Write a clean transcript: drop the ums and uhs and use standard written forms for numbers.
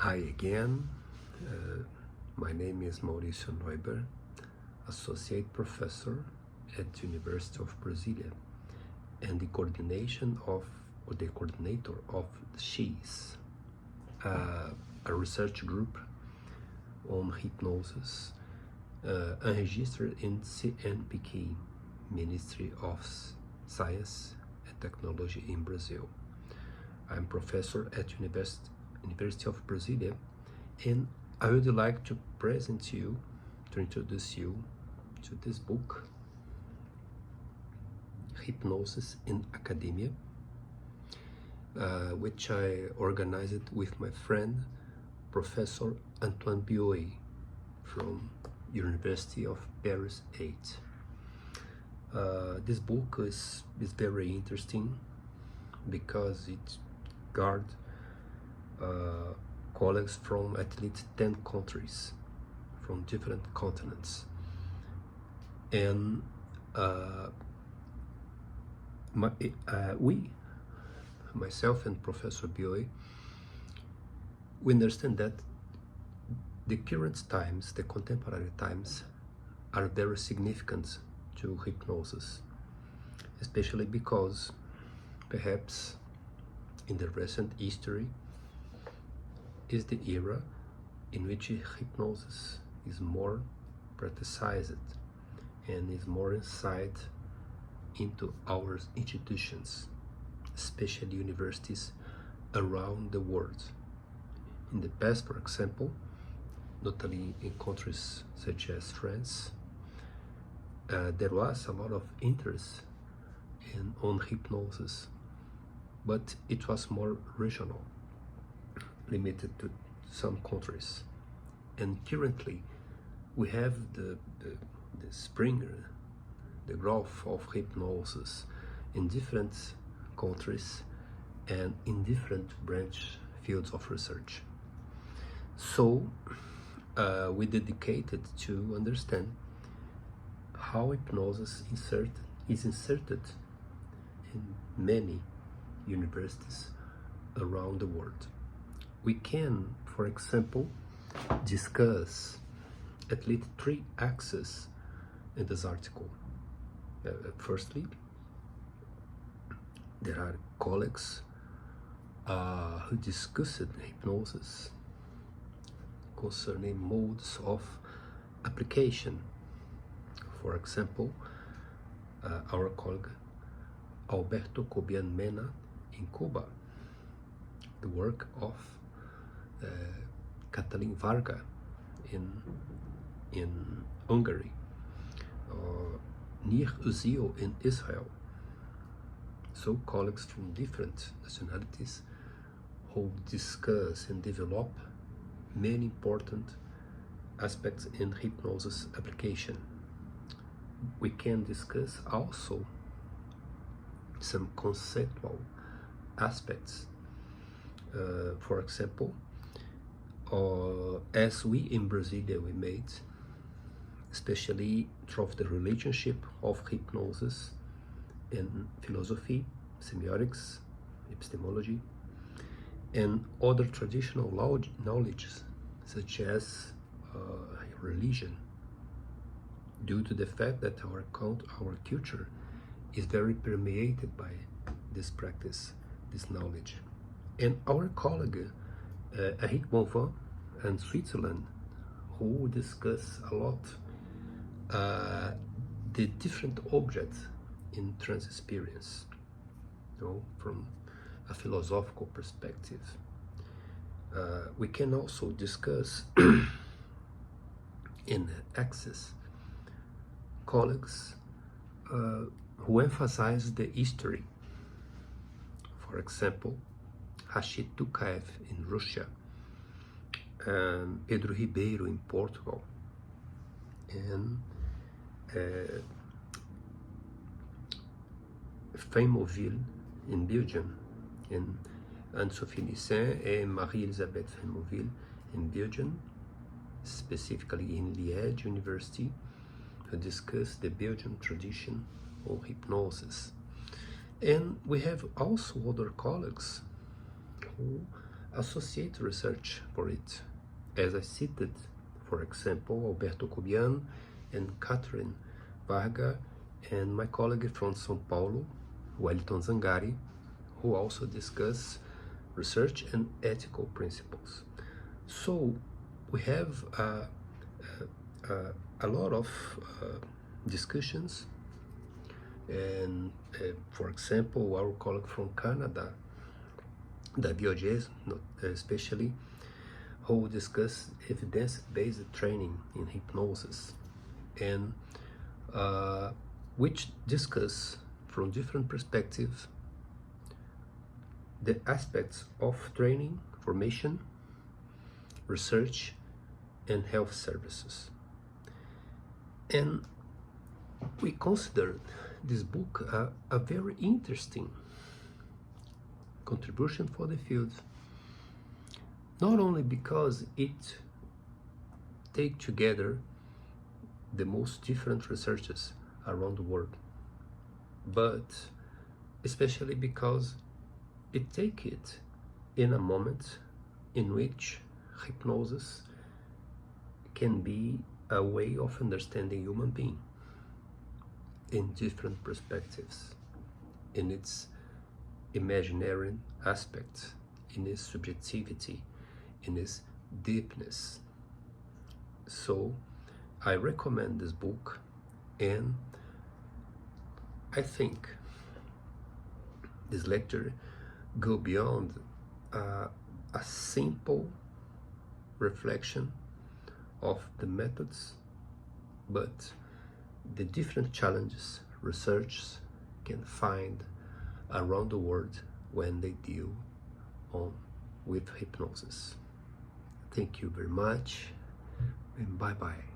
Hi again. My name is Mauricio Neuber, Associate Professor at the University of Brasilia and the coordinator of SHEES, a research group on hypnosis, registered in CNPq, Ministry of Science and Technology in Brazil. I'm professor at University of Brasilia, and I would like to introduce you to this book, Hypnosis in Academia, which I organized with my friend, Professor Antoine Bioy from University of Paris 8. This book is very interesting because it guards colleagues from at least 10 countries, from different continents. And myself and Professor Bioy, we understand that the current times, the contemporary times, are very significant to hypnosis, especially because perhaps in the recent history is the era in which hypnosis is more practiced and is more insight into our institutions, especially universities around the world. In the past, for example, notably in countries such as France, there was a lot of interest on hypnosis, but it was more regional, limited to some countries. And currently we have the growth of hypnosis in different countries and in different branch fields of research. So we dedicated to understand how hypnosis is inserted in many universities around the world. We can, for example, discuss at least 3 axes in this article. Firstly, there are colleagues who discussed hypnosis concerning modes of application. For example, our colleague Alberto Cobian Mena in Cuba, the work of Katalin Varga in Hungary, Nir Uziel in Israel. So colleagues from different nationalities who discuss and develop many important aspects in hypnosis application. We can discuss also some conceptual aspects. For example, as we in Brasilia we made, especially through the relationship of hypnosis and philosophy, semiotics, epistemology, and other traditional knowledge such as religion, due to the fact that our culture is very permeated by this practice, this knowledge. And our colleague Eric Bonvin in Switzerland, who discuss a lot the different objects in trance experience, from a philosophical perspective. We can also discuss in Access colleagues who emphasize the history. For example, Rashid Tokayev in Russia, Pedro Ribeiro in Portugal, and Frémoville in Belgium, and Anne-Sophie Nissin and Marie-Elisabeth Frémoville in Belgium, specifically in Liège University, who discuss the Belgian tradition of hypnosis. And we have also other colleagues who associate research for it, as I cited, for example, Alberto Cubian and Catherine Varga, and my colleague from São Paulo, Wellington Zangari, who also discuss research and ethical principles. So we have a lot of discussions, and for example, our colleague from Canada, David Ogier, especially, who discuss evidence-based training in hypnosis, and which discuss from different perspectives the aspects of training, formation, research, and health services. And we consider this book a very interesting contribution for the field, not only because it takes together the most different researchers around the world, but especially because it takes it in a moment in which hypnosis can be a way of understanding human being in different perspectives, in its imaginary aspects, in its subjectivity, in its deepness. So I recommend this book, and I think this lecture go beyond a simple reflection of the methods, but the different challenges researchers can find around the world when they deal with hypnosis. Thank you very much, and bye-bye.